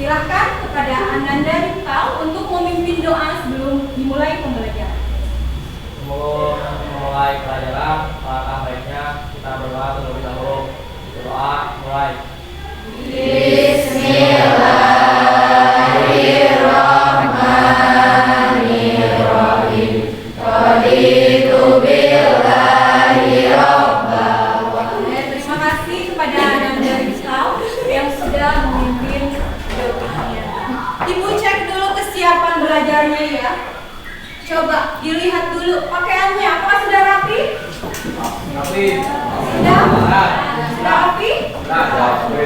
Silahkan kepada Ananda Ripkal untuk memimpin doa sebelum dimulai pembelajaran. Sebelum memulai pelajaran, alangkah baiknya kita berdoa terlebih dahulu. Berdoa mulai. Bismillahirrahmanirrahim. Raditu billahi robba. Terima kasih kepada Ananda Ripkal yang sudah memimpin doanya. Ibu cek dulu kesiapan belajarnya ya. Coba dilihat dulu pakaiannya, apakah sudah rapi? Rapi. Sudah? Sudah rapi? Rapi.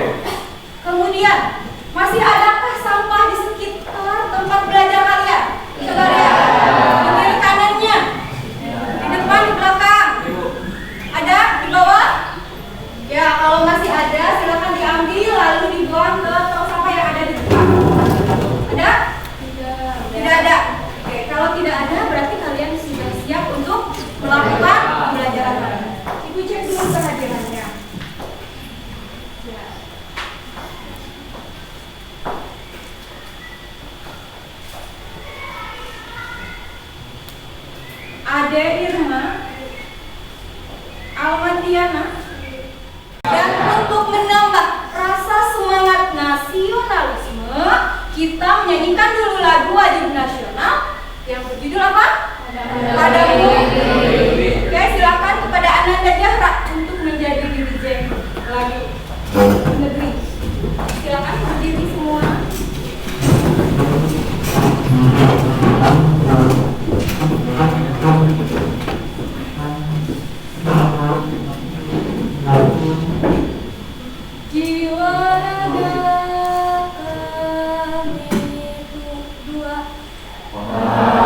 Kemudian, masih adakah sampah di sekitar tempat belajar kalian? Coba lihat. Di kiri kanannya. Di depan, di belakang. Ada di bawah? Ya, kalau masih ada silakan diambil lalu dibuang ke tong sampah yang ada di depan. Ada? Tidak ada. Oke, kalau tidak ada berarti kalian sudah siap untuk melakukan pembelajaran kalian. Ibu cek dulu kehadirannya. Ya. Ade Irma, Almandiana. Dan untuk menambah rasa semangat nasionalisme, kita menyanyikan dulu lagu wajib nasional yang berjudul apa? Padamu. Oke, silakan kepada Ananda Jahra untuk menjadi dirjen lagu negeri. Silakan berdiri semua. Jiwa raga kami dua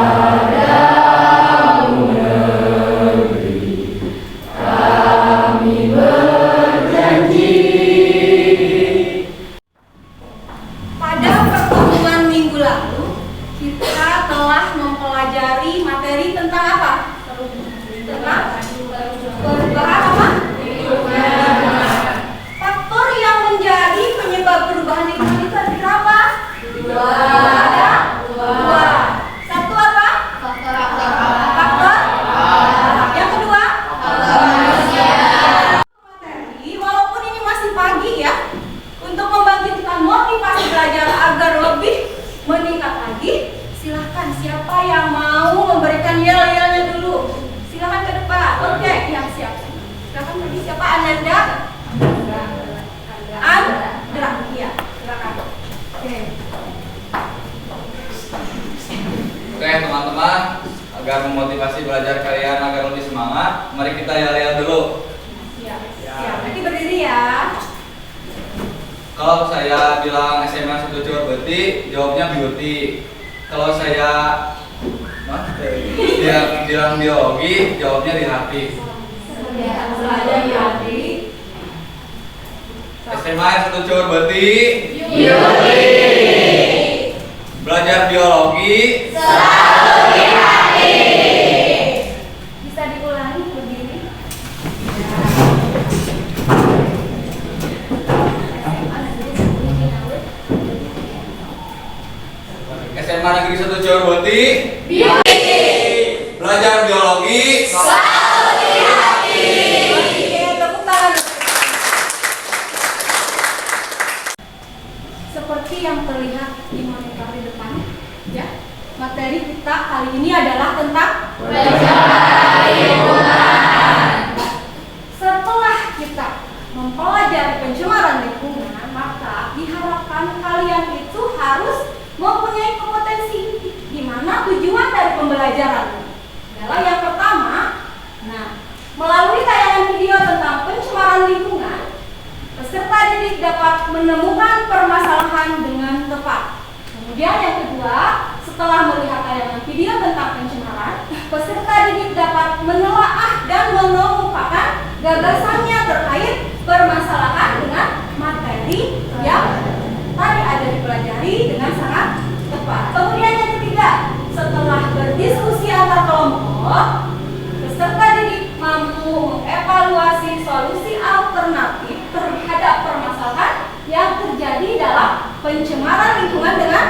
Padamu negeri kami berjanji. Pada pertemuan minggu lalu, kita telah mempelajari materi tentang apa? Tentang perubahan apa? Faktor yang menjadi penyebab perubahan lingkungan itu ada berapa? Ada dua. Satu apa? Faktor. Yang kedua? Materi, walaupun ini masih pagi ya, untuk membangkitkan motivasi belajar agar lebih meningkat lagi, silahkan siapa yang mau memberikan yel-yelnya dulu. Silahkan ke depan. Oke, yang siap. Silahkan pergi siapa? Ananda? Andra. Iya, silakan. Oke. Oke teman-teman, agar memotivasi belajar kalian agar lebih semangat, mari kita yel-yel dulu. Siap. Nanti berdiri ya. Kalau saya bilang SMA 1 Beti, jawabnya beauty. Kalau saya dia bilang biologi, jawabnya di hati. SMA 1 Beti, belajar biologi. Bisa diulangi berdiri. SMA Negeri 1 Beti, belajar biologi. Oke, tepuk tangan. Seperti yang terlihat di monitor di depan, ya. Materi kita kali ini adalah tentang Setelah kita mempelajari pencemaran lingkungan, maka diharapkan kalian itu harus mempunyai kompetensi. Di mana tujuan dari pembelajaran adalah yang pertama, melalui tayangan video tentang pencemaran lingkungan, peserta didik dapat menemukan permasalahan dengan tepat. Kemudian yang kedua, setelah melihat tayangan video tentang pencemaran, peserta didik dapat menelaah dan mengemukakan gagasannya terkait permasalahan dengan materi yang tadi ada dipelajari dengan sangat tepat. Kemudian yang ketiga, setelah berdiskusi antar kelompok, peserta didik mampu mengevaluasi solusi alternatif terhadap permasalahan yang terjadi dalam pencemaran lingkungan dengan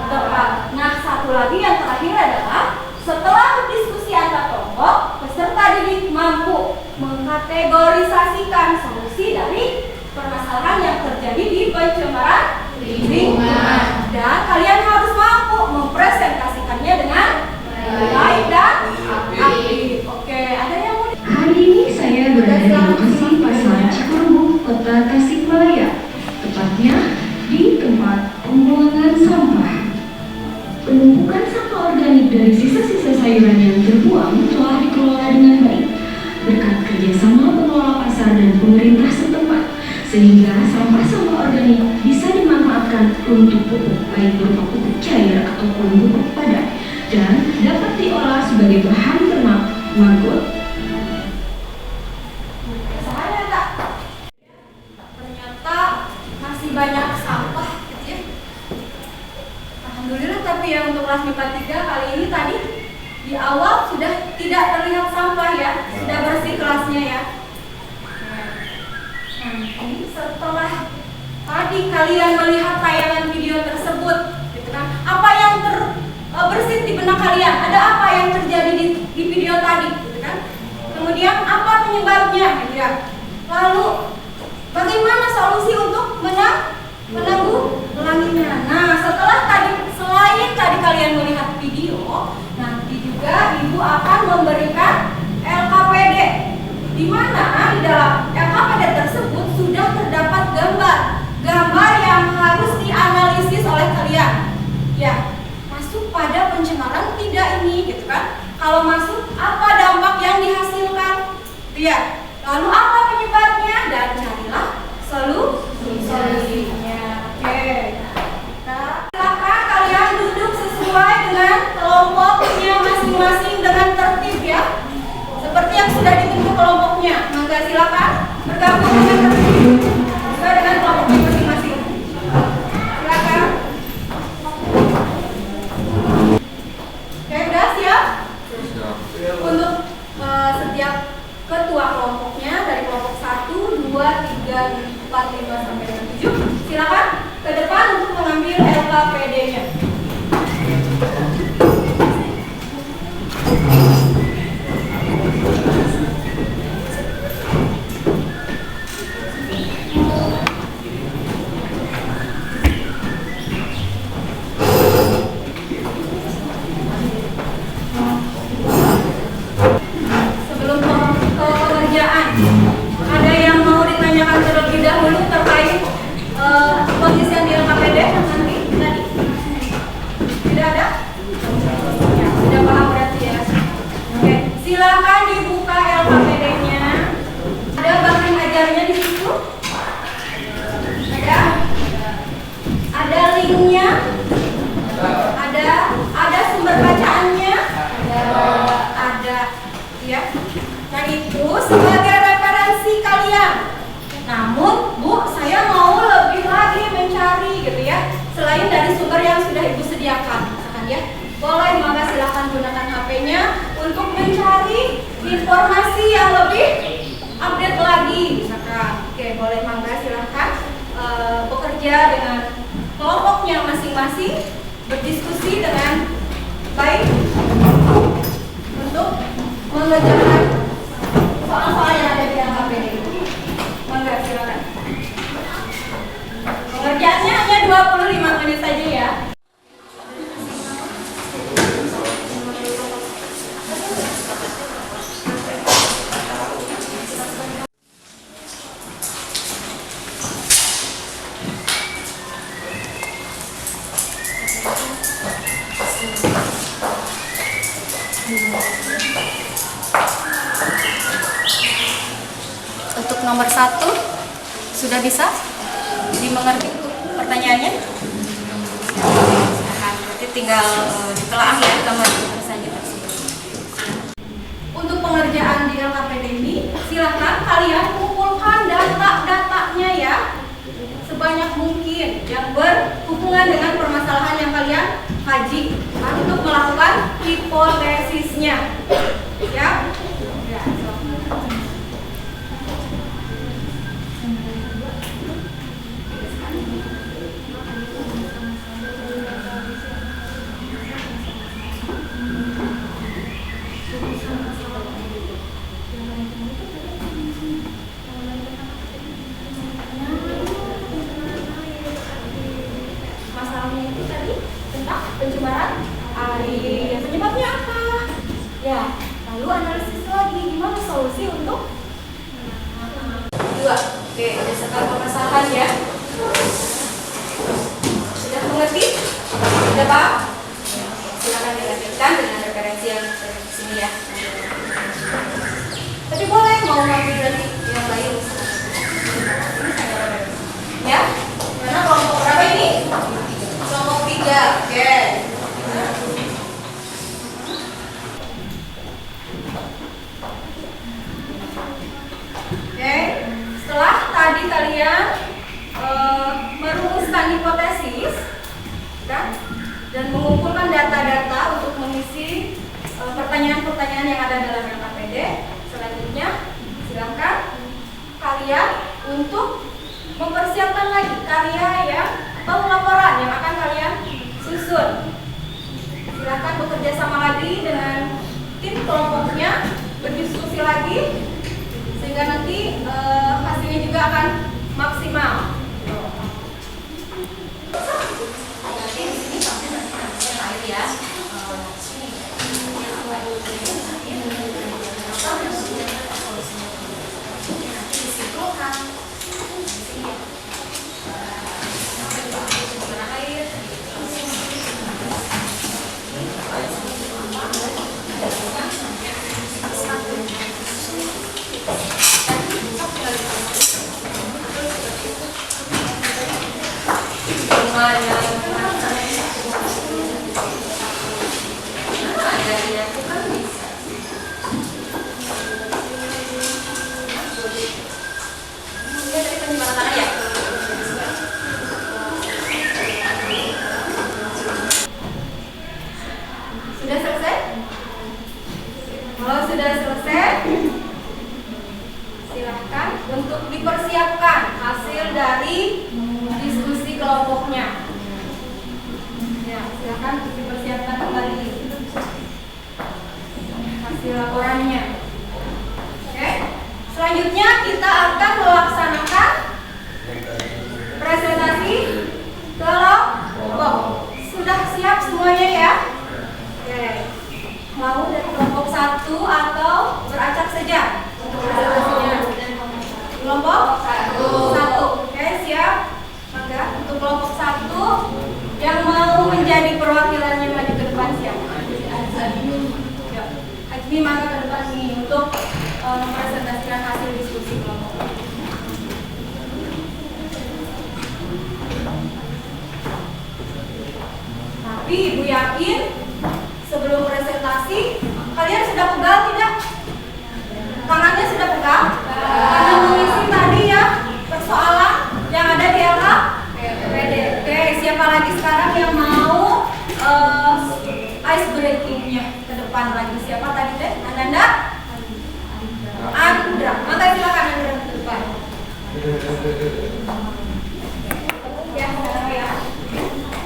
tepat. Nah, satu lagi yang terakhir adalah setelah berdiskusi antar kelompok, peserta didik mampu mengkategorisasikan solusi dari permasalahan yang terjadi di pencemaran lingkungan. Dan kalian harus mampu mempresentasikannya dengan baik dan aktif. Oke, ada yang mau? Hari ini saya berada di lokasi Pasar Cikurubuk, Kota Tasikmalaya, tepatnya di tempat pembuangan sampah. Penumpukan sampah organik dari sisa-sisa sayuran yang terbuang telah dikelola dengan baik berkat kerjasama pengelola pasar dan pemerintah setempat, sehingga sampah-sampah organik bisa dimanfaatkan untuk pupuk, baik berupa pupuk cair ataupun pupuk padat, dan dapat diolah sebagai bahan ternak maggot. Ternyata masih banyak sampah gitu ya. Alhamdulillah, tapi yang untuk kelas MIPA 3 kali ini tadi di awal sudah tidak terlihat sampah ya, sudah bersih kelasnya ya. Nanti setelah tadi kalian melihat tayangan video tersebut, gitu kan, apa yang bersit di benak kalian? Ada apa yang terjadi di video tadi, gitu kan? Kemudian apa penyebabnya, gitu ya? Lalu bagaimana solusi untuk menanggulanginya? Nah, setelah tadi, selain tadi kalian melihat video, nanti juga Ibu akan memberikan LKPD, di mana di dalam LKPD tersebut sudah terdapat gambar yang harus dianalisis oleh kalian. Ya, masuk pada pencemaran tidak ini, gitu kan? Kalau masuk, apa dampak yang dihasilkan? Ya, lalu apa penyebabnya, dan carilah solusinya. Oke, silakan kalian duduk sesuai dengan kelompoknya masing-masing dengan tertib ya, seperti yang sudah dibentuk kelompoknya. Maka silakan bergabung dengan tertib sesuai dengan kelompoknya masing-masing. Silakan. Oke, udah siap? Untuk setiap ketua kelompoknya dari kelompok 1, 2, 3, 4, 5 sampai dengan 7, silakan ke depan untuk mengambil LKPD-nya. Sebelum ke pengerjaan, ada yang mau ditanyakan terlebih dahulu terkait pengisian di LKPD nanti tadi? Tidak ada? Ya, sudah paham berarti ya. Oke, silakan dibuka LKPD-nya. Ada bahan ajarnya di situ? Ada linknya? Ada sumber bacaannya? Ada. Ya. Nah, itu sebagai referensi kalian. Namun, Bu, saya mau lebih lagi mencari gitu ya, selain dari sumber yang sudah Ibu sediakan, misalkan ya. Boleh, maka silakan gunakan HP-nya untuk mencari informasi yang lebih update lagi, misalkan. Oke, boleh, maka silakan bekerja dengan kelompoknya masing-masing, berdiskusi dengan baik untuk mengerjakan soal-soal yang ada di LKPD. Mangga, silakan. Pengerjaannya hanya 25 menit saja ya. Untuk nomor 1 sudah bisa dimengerti pertanyaannya? Nah, berarti tinggal ditelaah ya gambar saja. Untuk pengerjaan di LKPD ini, silakan kalian kumpulkan data-datanya ya, sebanyak mungkin yang berhubungan dengan permasalahan yang kalian kaji untuk melakukan hipotesisnya. Ya. pencemaran air. Penyebabnya apa? Ya, lalu analisis lagi gimana solusi untuk dua. Oke, berdasarkan permasalahan ya. Sudah mengerti? Sudah paham? Silakan dilanjutkan dengan referensi yang dari sini ya. Tapi boleh mau ngambil dari yang lain. Ya, mana kelompok berapa ini? Kelompok 3. Oke. Oke, setelah tadi kalian merumuskan hipotesis, kan, dan mengumpulkan data-data untuk mengisi pertanyaan-pertanyaan yang ada dalam LKPD. Selanjutnya, silakan kalian untuk mempersiapkan lagi karya yang atau laporan yang akan kalian susun. Silakan bekerja sama lagi dengan tim kelompoknya, berdiskusi lagi sehingga nanti hasilnya juga akan maksimal. Sudah selesai? Kalau sudah selesai, silahkan untuk dipersiapkan hasil dari diskusi kelompoknya. Ya, silahkan dipersiapkan kembali hasil laporannya. Oke. Selanjutnya kita akan melaksanakan presentasi kelompok. Sudah siap semuanya ya? Oke. Mau dari kelompok 1 atau beracak saja untuk presentasinya? Kelompok 1. Oke, siap. Maka untuk kelompok 1 yang mau menjadi perwakilannya maju ke depan siapa? Ajmi, maka ke depan nih untuk mempresentasikan hasil diskusi kelompok. Tapi Ibu yakin sebelum presentasi kalian sudah pegal tidak? Tangannya sudah pegal? Karena mengisi tadi ya persoalan yang ada di LKPD. Oke, siapa lagi sekarang yang mau ice breakingnya ke depan lagi? Siapa tadi teh? Ananda? Andra. Maka silakan Andra ke depan. Ya, sekarang ya.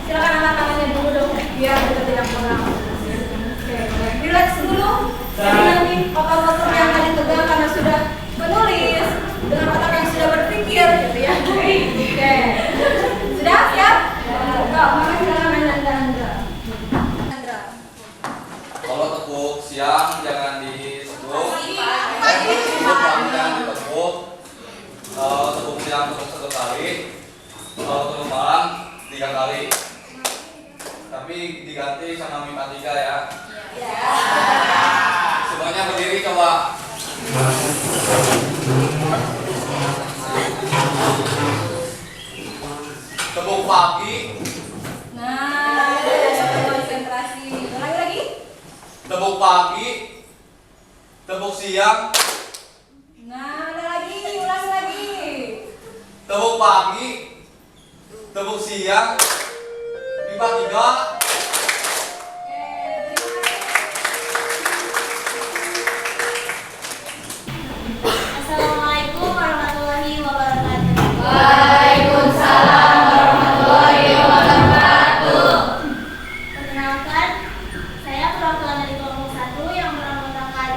Silakan angkat tangannya dulu dong, biar kita tidak pegang. Oke, relax dulu. Jadi nanti otot-otot yang tadi tegang karena sudah menulis dengan otak yang sudah berpikir, gitu ya. Oke, sudah siap? Kau, maka silakan Andra. Kalau tepuk siang jangan diseduh. Pagi. Jangan ditekuk. Tepuk siang tepuk 1 kali. Tepuk malam 3 kali. Tapi diganti sama mimpa 3 ya. Semuanya berdiri coba. Tepuk pagi. Nah, konsentrasi. Lagi. Tepuk pagi. Tepuk siang. Nah, lagi, ulang lagi. Tepuk pagi. Tepuk siang. Mimpa 3. Assalamualaikum warahmatullahi wabarakatuh. Waalaikumsalam warahmatullahi wabarakatuh. Perkenalkan, saya perwakilan dari kelompok 1 yang beranggotakan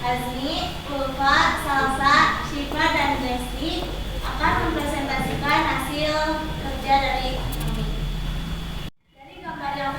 Azmi, Ulfa, Salsa, Syifa, dan Lesti akan mempresentasikan hasil kerja dari kami. Dari gambar yang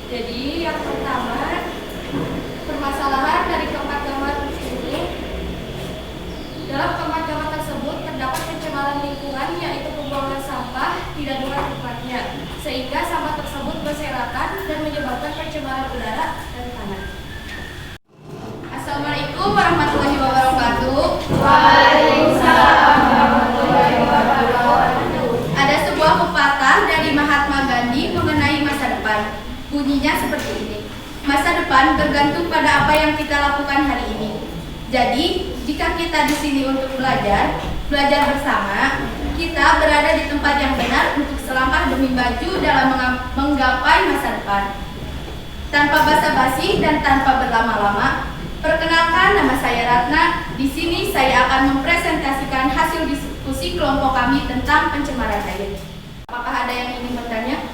Jadi yang pertama, permasalahan dari keempat gambar ini. Dalam keempat gambar tersebut terdapat pencemaran lingkungan, yaitu pembuangan sampah tidak dengan tempatnya, sehingga sampah tersebut berserakan dan menyebabkan pencemaran udara dan tanah. Assalamualaikum warahmatullahi wabarakatuh. Waalaikumsalam warahmatullahi wabarakatuh. Ada sebuah pepatah dari Mahatma Gandhi mengenai masa depan. Bunyinya seperti ini. Masa depan bergantung pada apa yang kita lakukan hari ini. Jadi, jika kita di sini untuk belajar bersama, kita berada di tempat yang benar untuk selangkah demi maju dalam menggapai masa depan. Tanpa basa-basi dan tanpa berlama-lama, perkenalkan, nama saya Ratna. Di sini saya akan mempresentasikan hasil diskusi kelompok kami tentang pencemaran air. Apakah ada yang ingin bertanya?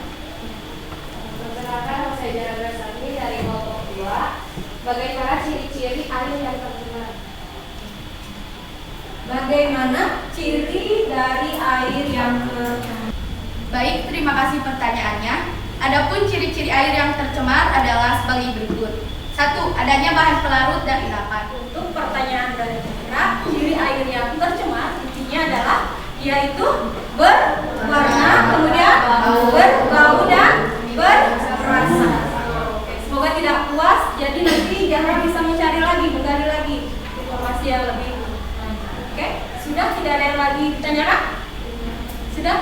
Perkenalkan, saya Jara Grasani dari kelompok 2. Bagaimana ciri-ciri air yang tercemar? Bagaimana ciri dari air yang tercemar? Baik, terima kasih pertanyaannya. Adapun ciri-ciri air yang tercemar adalah sebagai berikut. 1. Adanya bahan pelarut dan endapan. Untuk pertanyaan dari Citra, ciri air yang tercemar intinya adalah yaitu berwarna, kemudian berbau dan berrasa. Semoga tidak puas, jadi nanti Zahra bisa mencari lagi, menggali lagi informasi yang lebih lanjut. Oke, sudah tidak ada yang lagi ditanyakan? Sudah?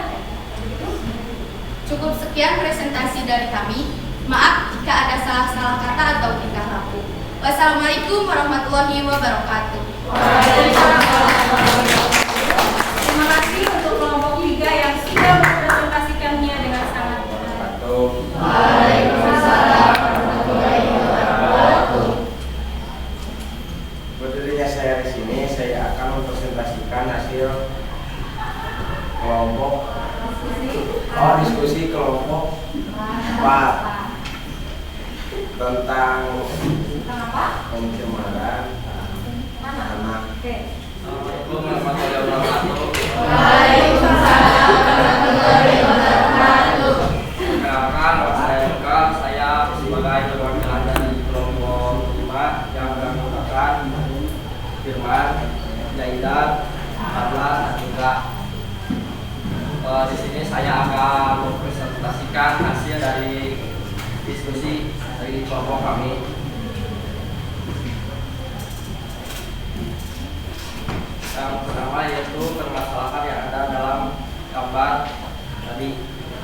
Cukup sekian presentasi dari kami. Maaf jika ada salah-salah kata atau tingkah laku. Wassalamualaikum warahmatullahi wabarakatuh. Terima kasih untuk kelompok 3 yang sudah mempresentasikannya dengan sangat benar. Waalaikumsalam warahmatullahi wabarakatuh. Berdirinya saya di sini, saya akan mempresentasikan hasil diskusi kelompok 4 tentang pencemaran tanah. Assalamualaikum warahmatullahi wabarakatuh. Waalaikumsalam warahmatullahi wabarakatuh. Perkenalkan, saya sebagai perwakilan dari kelompok 5 yang beranggotakan Firman, Jaidan, Fadlan, dan juga di sini saya akan mempresentasikan hasil dari diskusi dari kelompok kami. Yang pertama yaitu permasalahan yang ada dalam gambar tadi.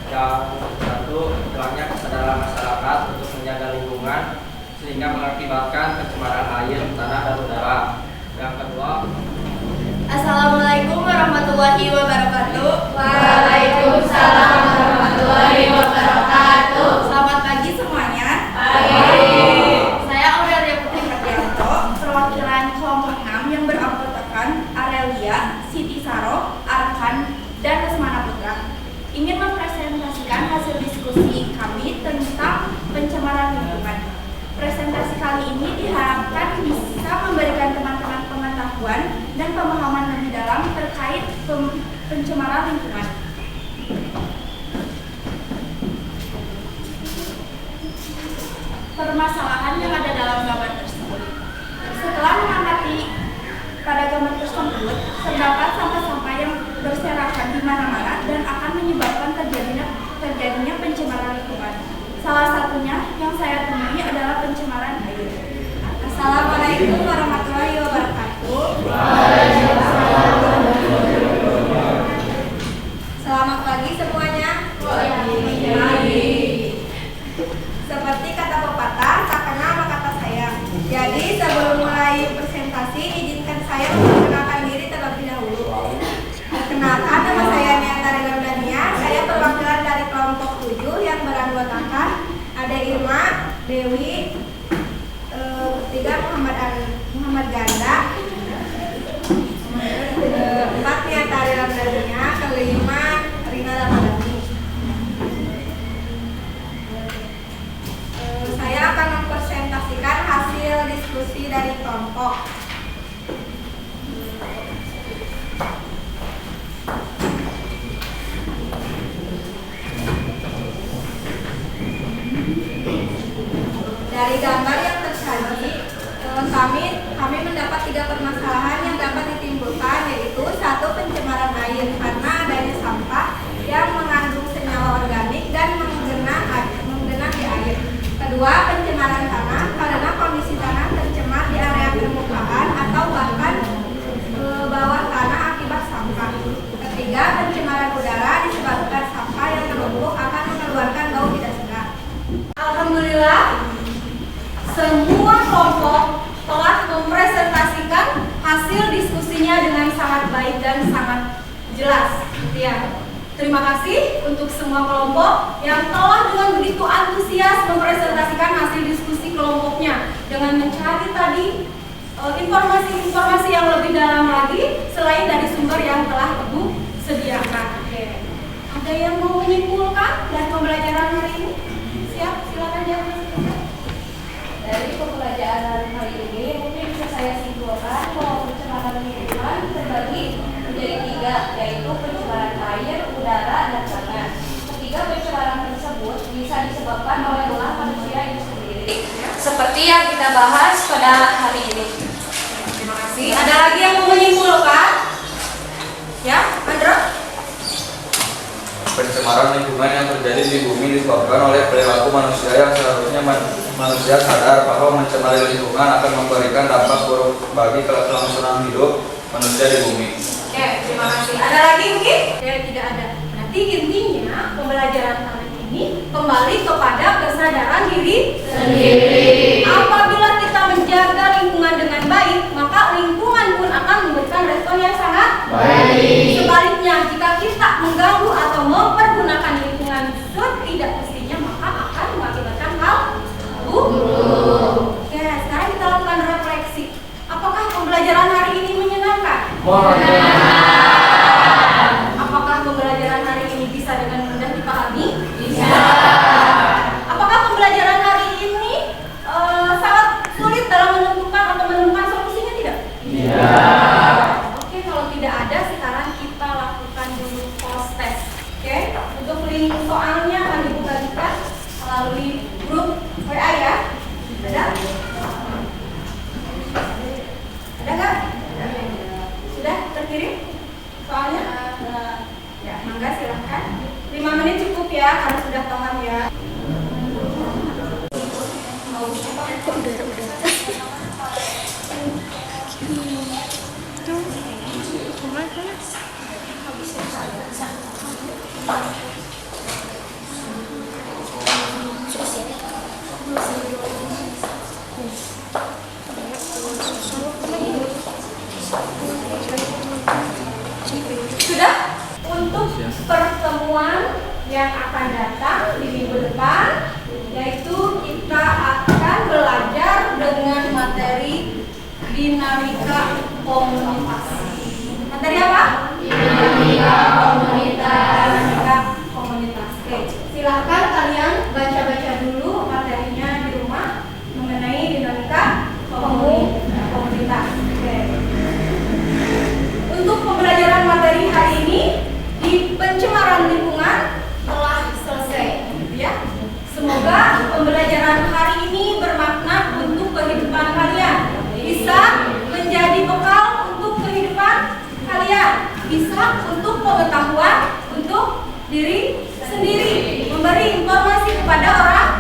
Yang satu, hilangnya kesadaran masyarakat untuk menjaga lingkungan sehingga mengakibatkan pencemaran air, tanah, dan udara. Yang kedua, Assalamualaikum warahmatullahi wabarakatuh. Waalaikumsalam warahmatullahi wabarakatuh. Selamat pagi semuanya. Saya Aurelia Putri Hardianto, perwakilan kelompok 6 yang beranggotakan Aurelia, Siti Saro, Arkan, dan Lesmana Putra. Ingin mempresentasikan hasil diskusi kami tentang pencemaran lingkungan. Presentasi kali ini diharapkan bisa memberikan teman-teman pengetahuan dan pemahaman lebih dalam terkait pencemaran lingkungan. Permasalahan yang ada dalam gambar tersebut. Setelah mengamati pada gambar tersebut, terdapat sampah-sampah yang berserakan di mana-mana dan akan menyebabkan terjadinya pencemaran lingkungan. Salah satunya yang saya temui adalah pencemaran air. Assalamualaikum warahmatullahi wabarakatuh. Selamat pagi semuanya. Seperti kata pepatah, tak kenal maka kata sayang. Jadi sebelum mulai presentasi, izinkan saya memperkenalkan diri terlebih dahulu. Perkenalkan, nama saya Niantari Lamdania. Saya perwakilan dari kelompok 7 yang beranggotakan ada Irma, Dewi, ketiga Muhammad Ganda, keempat Niantari Lamdania, kelima Rina Ramadhani. Saya akan mempresentasikan hasil diskusi dari kelompok. kami mendapat 3 permasalahan yang dapat ditimbulkan, yaitu 1. Pencemaran air karena adanya sampah yang mengandung senyawa organik dan menggenang di air. 2. Pencemaran tanah karena kondisi tanah tercemar di area permukaan atau bahkan bawah tanah akibat sampah. 3. Pencemaran udara disebabkan sampah yang menumpuk akan mengeluarkan bau tidak sedap. Alhamdulillah, semua kelompok telah mempresentasikan hasil diskusinya dengan sangat baik dan sangat jelas. Ya. Terima kasih untuk semua kelompok yang telah dengan begitu antusias mempresentasikan hasil diskusi kelompoknya dengan mencari tadi informasi-informasi yang lebih dalam lagi selain dari sumber yang telah Ibu sediakan. Oke. Ada yang mau menyimpulkan dari pembelajaran hari ini? Siap, silakan jawab. Dari pembelajaran hari ini mungkin bisa saya simpulkan bahwa pencemaran lingkungan terbagi menjadi 3, yaitu pencemaran air, udara, dan tanah. 3 pencemaran tersebut bisa disebabkan oleh ulah manusia itu sendiri, seperti yang kita bahas pada hari ini. Terima kasih. Ada lagi yang mau menyimpulkan? Ya, Andro? Pencemaran lingkungan yang terjadi di bumi disebabkan oleh perilaku manusia yang seharusnya manusia sadar bahwa mencemari lingkungan akan memberikan dampak buruk bagi kelangsungan hidup manusia di bumi. Oke, terima kasih. Ada lagi mungkin? Ya, tidak ada. Berarti intinya pembelajaran kali ini kembali kepada kesadaran diri sendiri. Apabila kita menjaga lingkungan dengan baik, maka lingkungan pun akan memberikan respon yang sangat baik. Sebaliknya, jika kita mengganggu atau mempergunakan lingkungan setidak mestinya, maka akan mengakibatkan hal buruk. Oke, sekarang kita lakukan refleksi. Apakah pembelajaran hari ini menyenangkan? Apakah pembelajaran hari ini bisa dengan mudah dipahami? Bisa. Apakah pembelajaran hari ini sangat sulit dalam menentukan atau menemukan solusinya? Tidak? Iya. Oke, kalau tidak ada, sekarang kita lakukan dulu post test. Oke, untuk link soalnya akan Ibu bagikan melalui grup WA ya. Ada? Ada nggak? Sudah terkirim soalnya? Ya, mangga silahkan. 5 menit cukup ya, karena sudah paham ya. Sudah? Untuk pertemuan yang akan datang di minggu depan, yaitu kita akan belajar dengan materi dinamika komunitas. Materi apa? Dinamika komunitas. Dinamika komunitas. Oke, silahkan kalian baca-baca dulu materinya di rumah mengenai dinamika komunitas. Oke. Untuk pembelajaran materi hari ini di pencemaran lingkungan telah selesai, ya. Semoga pembelajaran hari ini bermakna untuk kehidupan kalian, bisa menjadi bekal untuk kehidupan kalian, bisa untuk pengetahuan untuk diri sendiri, memberi informasi kepada orang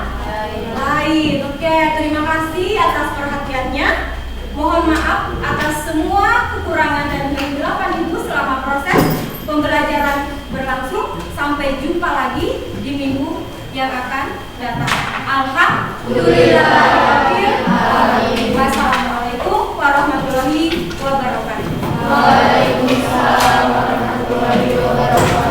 lain. Oke, terima kasih atas perhatiannya. Mohon maaf atas semua kekurangan dan kegelapan Ibu selama proses pembelajaran berlangsung. Sampai jumpa lagi di minggu yang akan datang. Alhamdulillah. Wassalamualaikum warahmatullahi wabarakatuh. Waalaikumsalam warahmatullahi wabarakatuh.